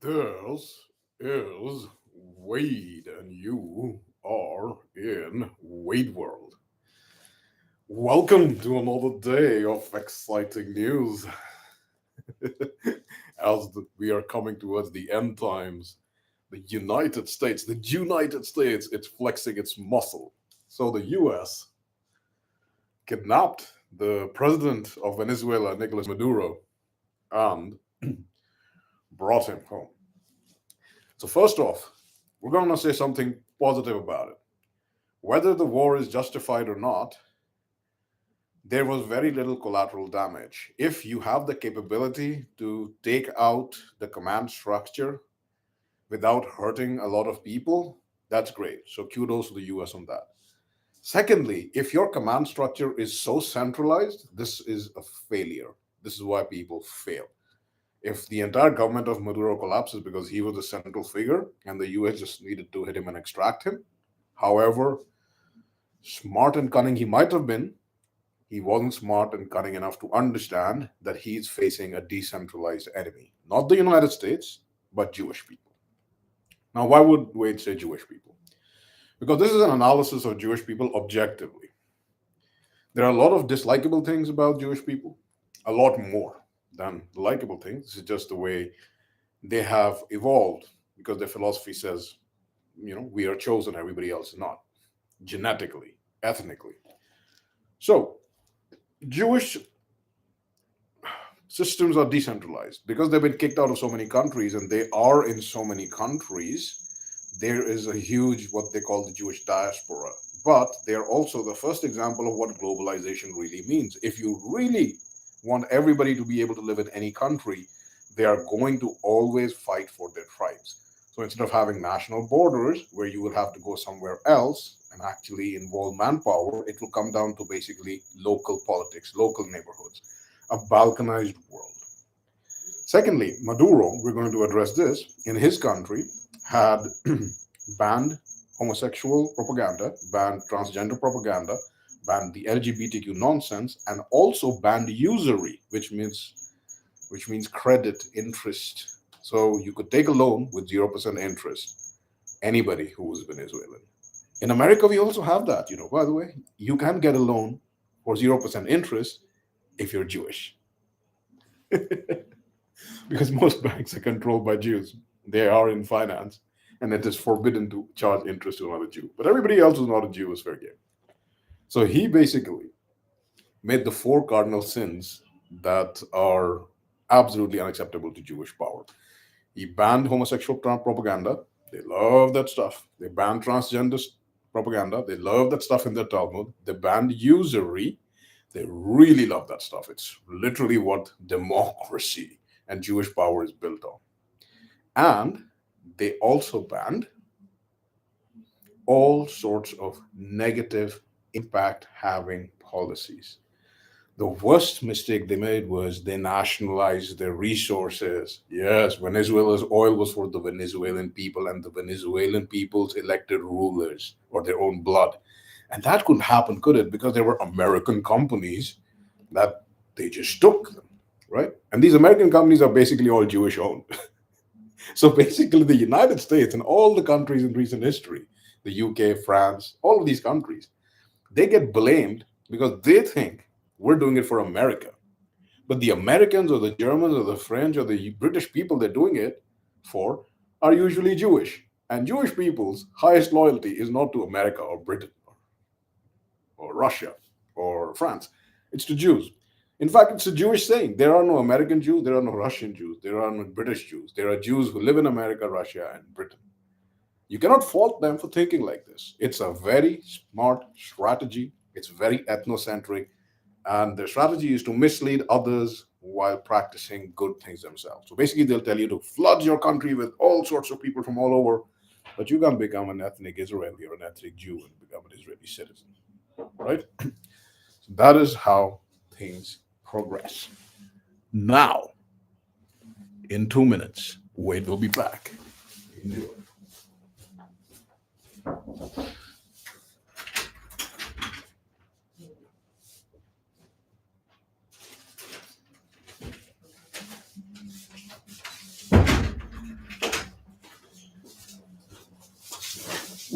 This is Wade, and you are in Wade World. Welcome to another day of exciting news. We are coming towards the end times, the United States, it's flexing its muscle. So the US kidnapped the president of Venezuela, Nicolas Maduro, and brought him home. So, first off, we're going to say something positive about it. Whether the war is justified or not, there was very little collateral damage. If you have the capability to take out the command structure without hurting a lot of people, that's great. So kudos to the US on that. Secondly, if your command structure is so centralized, this is a failure. This is why people fail. If the entire government of Maduro collapses because he was the central figure and the US just needed to hit him and extract him, however smart and cunning he might have been, he wasn't smart and cunning enough to understand that he's facing a decentralized enemy. Not the United States, but Jewish people. Now, why would Wade say Jewish people? Because this is an analysis of Jewish people objectively. There are a lot of dislikable things about Jewish people, a lot more than the likable things. This is just the way they have evolved because their philosophy says, we are chosen, everybody else is not, genetically, ethnically. So, Jewish systems are decentralized because they've been kicked out of so many countries and they are in so many countries. There is a huge, what they call the Jewish diaspora, but they're also the first example of what globalization really means. If you really want everybody to be able to live in any country, they are going to always fight for their tribes. So instead of having national borders where you will have to go somewhere else and actually involve manpower, it will come down to basically local politics, local neighborhoods, a balkanized world. Secondly, Maduro, we're going to address this, in his country had banned homosexual propaganda, banned transgender propaganda, banned the LGBTQ nonsense, and also banned usury, which means credit interest. So you could take a loan with 0% interest. Anybody who was Venezuelan. In America, we also have that. By the way, you can get a loan for 0% interest if you're Jewish, because most banks are controlled by Jews. They are in finance, and it is forbidden to charge interest to another Jew. But everybody else who's not a Jew is fair game. So he basically made the four cardinal sins that are absolutely unacceptable to Jewish power. He banned homosexual propaganda. They love that stuff. They banned transgender propaganda. They love that stuff in their Talmud. They banned usury. They really love that stuff. It's literally what democracy and Jewish power is built on. And they also banned all sorts of negative impact having policies. The worst mistake they made was they nationalized their resources. Yes, Venezuela's oil was for the Venezuelan people and the Venezuelan people's elected rulers or their own blood. And that couldn't happen, could it? Because there were American companies that they just took them, right? And these American companies are basically all Jewish owned. So basically, the United States and all the countries in recent history, the UK, France, all of these countries, they get blamed because they think we're doing it for America. But the Americans or the Germans or the French or the British people they're doing it for are usually Jewish. And Jewish people's highest loyalty is not to America or Britain or Russia or France. It's to Jews. In fact, it's a Jewish saying. There are no American Jews, there are no Russian Jews, there are no British Jews. There are Jews who live in America, Russia, and Britain. You cannot fault them for thinking like this. It's a very smart strategy. It's very ethnocentric. And their strategy is to mislead others while practicing good things themselves. So basically, they'll tell you to flood your country with all sorts of people from all over, but you can't become an ethnic Israeli or an ethnic Jew and become an Israeli citizen, right? So that is how things progress. Now, in 2 minutes, Wade will be back. Enjoy.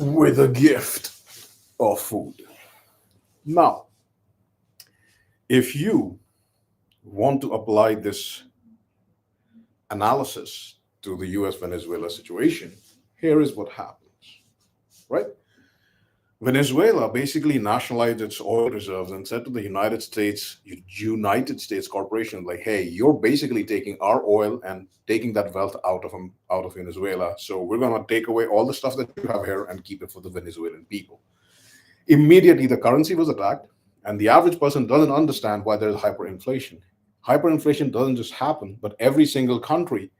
with a gift of food. Now, if you want to apply this analysis to the US Venezuela situation, here is what happens, right? Venezuela basically nationalized its oil reserves and said to the United States Corporation, like, hey, you're basically taking our oil and taking that wealth out of Venezuela. So we're gonna take away all the stuff that you have here and keep it for the Venezuelan people. Immediately, the currency was attacked, and the average person doesn't understand why there's hyperinflation. Hyperinflation doesn't just happen, but every single country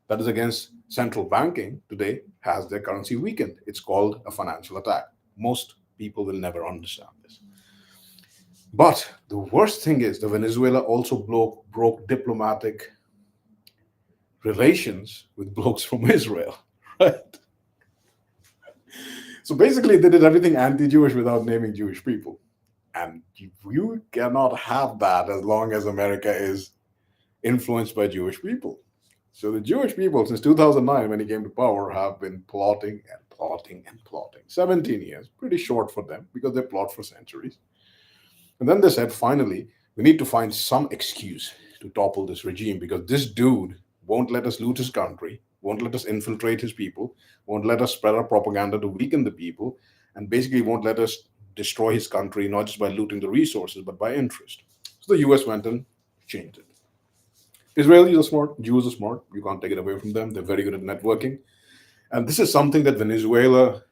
that is against central banking today has their currency weakened. It's called a financial attack. Most people will never understand this. But the worst thing is, the Venezuela also broke diplomatic relations with blokes from Israel, right? So basically, they did everything anti-Jewish without naming Jewish people. And you cannot have that as long as America is influenced by Jewish people. So the Jewish people, since 2009, when he came to power, have been plotting and plotting and plotting. 17 years, pretty short for them because they plot for centuries. And then they said, finally, we need to find some excuse to topple this regime because this dude won't let us loot his country, won't let us infiltrate his people, won't let us spread our propaganda to weaken the people, and basically won't let us destroy his country, not just by looting the resources, but by interest. So the US went and changed it. Israelis are smart, Jews are smart. You can't take it away from them. They're very good at networking. And this is something that Venezuela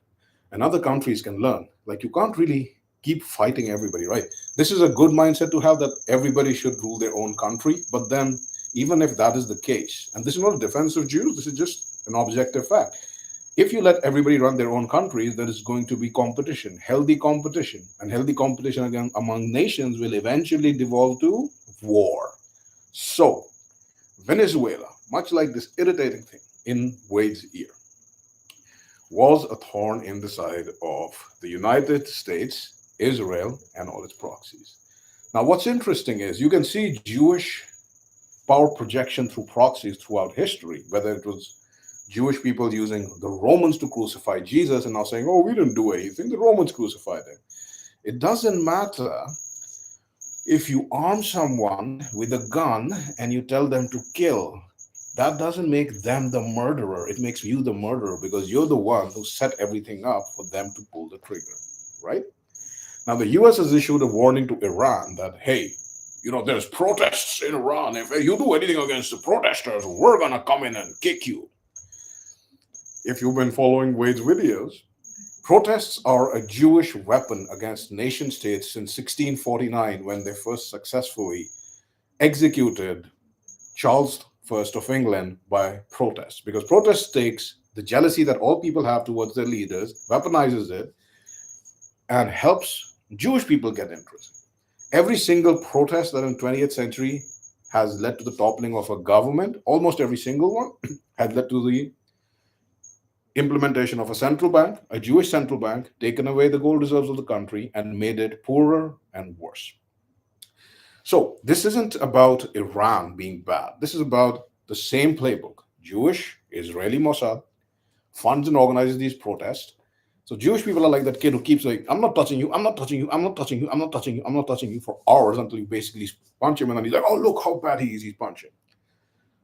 and other countries can learn. Like, you can't really keep fighting everybody, right? This is a good mindset to have, that everybody should rule their own country. But then, even if that is the case, and this is not a defense of Jews, this is just an objective fact. If you let everybody run their own countries, there is going to be competition, and healthy competition again among nations will eventually devolve to war. So, Venezuela, much like this irritating thing in Wade's ear, was a thorn in the side of the United States, Israel, and all its proxies. Now, what's interesting is you can see Jewish power projection through proxies throughout history, whether it was Jewish people using the Romans to crucify Jesus and now saying, oh, we didn't do anything, the Romans crucified him. It doesn't matter if you arm someone with a gun and you tell them to kill. That doesn't make them the murderer. It makes you the murderer because you're the one who set everything up for them to pull the trigger, right? Now, the US has issued a warning to Iran that, hey, there's protests in Iran. If you do anything against the protesters, we're going to come in and kick you. If you've been following Wade's videos, protests are a Jewish weapon against nation states since 1649, when they first successfully executed Charles I of England by protests. Because protest takes the jealousy that all people have towards their leaders, weaponizes it, and helps Jewish people get interested. Every single protest that in 20th century has led to the toppling of a government, almost every single one, had led to the implementation of a central bank, a Jewish central bank, taken away the gold reserves of the country and made it poorer and worse. So this isn't about Iran being bad. This is about the same playbook. Jewish, Israeli Mossad funds and organizes these protests. So Jewish people are like that kid who keeps like, I'm not touching you, I'm not touching you, I'm not touching you, I'm not touching you, I'm not touching you for hours until you basically punch him and then he's like, oh, look how bad he is, he's punching.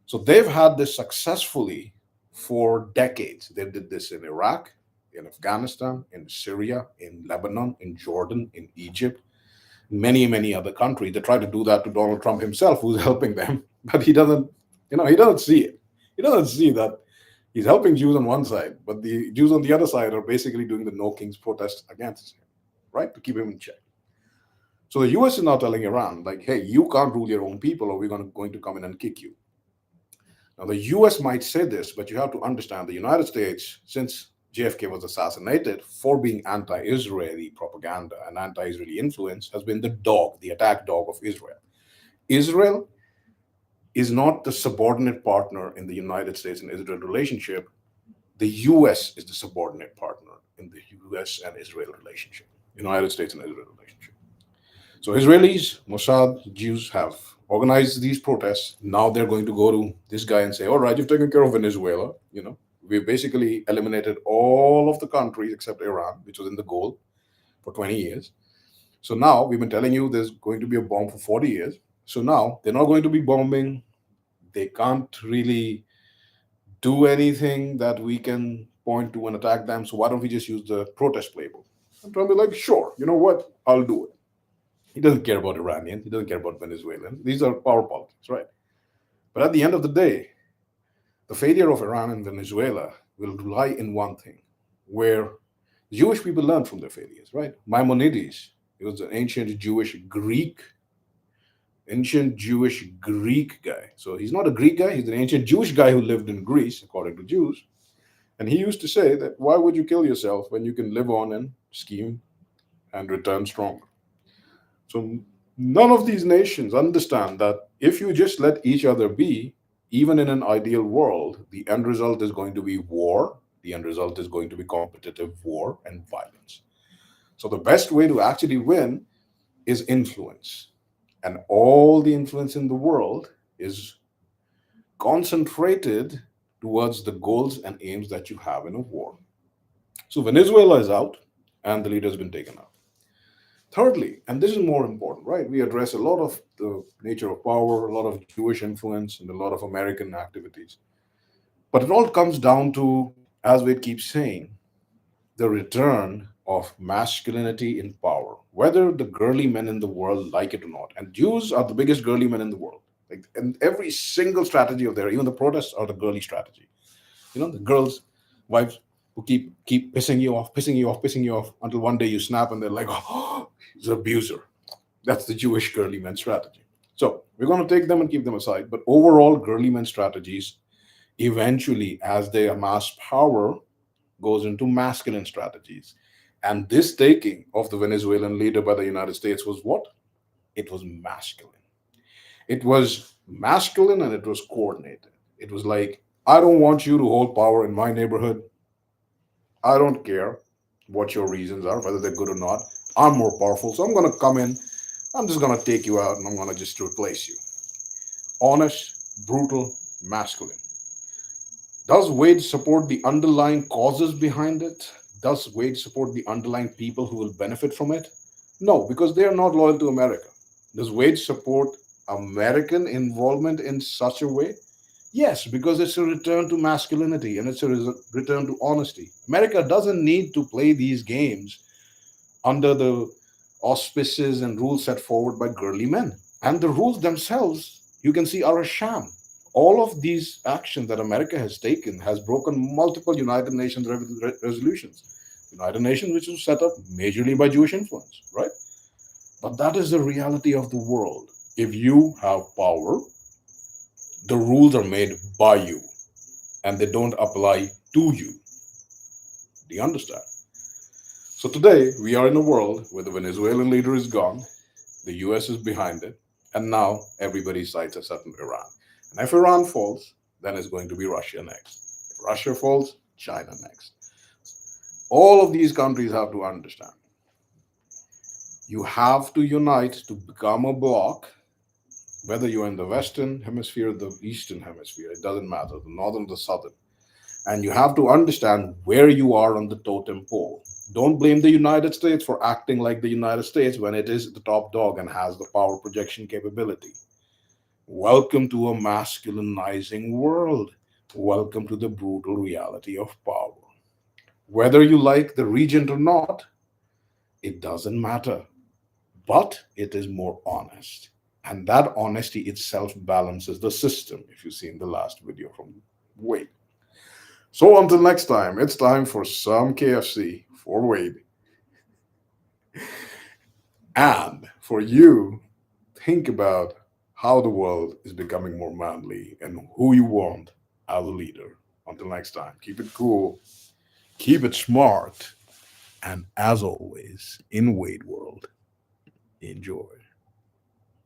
So they've had this successfully for decades. They did this in Iraq, in Afghanistan, in Syria, in Lebanon, in Jordan, in Egypt, many, many other countries. They try to do that to Donald Trump himself, who's helping them, but he doesn't see it. He doesn't see that he's helping Jews on one side, but the Jews on the other side are basically doing the No Kings protest against him, right? To keep him in check. So the US is now telling Iran, like, hey, you can't rule your own people or we're going to come in and kick you. Now, the US might say this, but you have to understand the United States, since JFK was assassinated, for being anti-Israeli propaganda and anti-Israeli influence, has been the dog, the attack dog of Israel. Israel is not the subordinate partner in the United States and Israel relationship. The US is the subordinate partner in the US and Israel relationship, United States and Israel relationship. So Israelis, Mossad, Jews have organized these protests. Now they're going to go to this guy and say, all right, you've taken care of Venezuela, We basically eliminated all of the countries except Iran, which was in the goal for 20 years. So now we've been telling you there's going to be a bomb for 40 years. So now they're not going to be bombing. They can't really do anything that we can point to and attack them. So why don't we just use the protest playbook? And Trump is like, sure, you know what? I'll do it. He doesn't care about Iranians. He doesn't care about Venezuelans. These are power politics, right? But at the end of the day, the failure of Iran and Venezuela will lie in one thing, where Jewish people learn from their failures, right? Maimonides, he was an ancient Jewish Greek guy. So he's not a Greek guy, he's an ancient Jewish guy who lived in Greece, according to Jews. And he used to say that why would you kill yourself when you can live on and scheme and return stronger? So none of these nations understand that if you just let each other be, even in an ideal world, the end result is going to be war. The end result is going to be competitive war and violence. So the best way to actually win is influence. And all the influence in the world is concentrated towards the goals and aims that you have in a war. So Venezuela is out and the leader has been taken out. Thirdly, and this is more important, right? We address a lot of the nature of power, a lot of Jewish influence, and a lot of American activities. But it all comes down to, as we keep saying, the return of masculinity in power, whether the girly men in the world like it or not. And Jews are the biggest girly men in the world. Like, and every single strategy of there, even the protests are the girly strategy. You know, the girls, wives who keep pissing you off, pissing you off, pissing you off until one day you snap and they're like, oh, he's an abuser. That's the Jewish girly men strategy. So we're going to take them and keep them aside. But overall, girly men strategies eventually, as they amass power, goes into masculine strategies. And this taking of the Venezuelan leader by the United States was what? It was masculine. It was masculine and it was coordinated. It was like, I don't want you to hold power in my neighborhood. I don't care what your reasons are, whether they're good or not. I'm more powerful, so I'm going to come in. I'm just going to take you out and I'm going to just replace you. Honest, brutal, masculine. Does Wade support the underlying causes behind it? Does Wade support the underlying people who will benefit from it? No, because they are not loyal to America. Does Wade support American involvement in such a way? Yes, because it's a return to masculinity and it's a return to honesty. America doesn't need to play these games under the auspices and rules set forward by girly men. And the rules themselves, you can see, are a sham. All of these actions that America has taken has broken multiple United Nations resolutions. United Nations, which was set up majorly by Jewish influence, right? But that is the reality of the world. If you have power, the rules are made by you and they don't apply to you. Do you understand? So today, we are in a world where the Venezuelan leader is gone, the US is behind it, and now everybody's sights are set on Iran. And if Iran falls, then it's going to be Russia next. If Russia falls, China next. All of these countries have to understand. You have to unite to become a bloc, whether you're in the Western Hemisphere, the Eastern Hemisphere, it doesn't matter, the Northern, the Southern. And you have to understand where you are on the totem pole. Don't blame the United States for acting like the United States when it is the top dog and has the power projection capability. Welcome to a masculinizing world. Welcome to the brutal reality of power. Whether you like the regent or not, it doesn't matter. But it is more honest. And that honesty itself balances the system, if you've seen the last video from Wade. So until next time, it's time for some KFC for Wade. And for you, think about how the world is becoming more manly and who you want as a leader. Until next time, keep it cool, keep it smart, and as always, in Wade World, enjoy.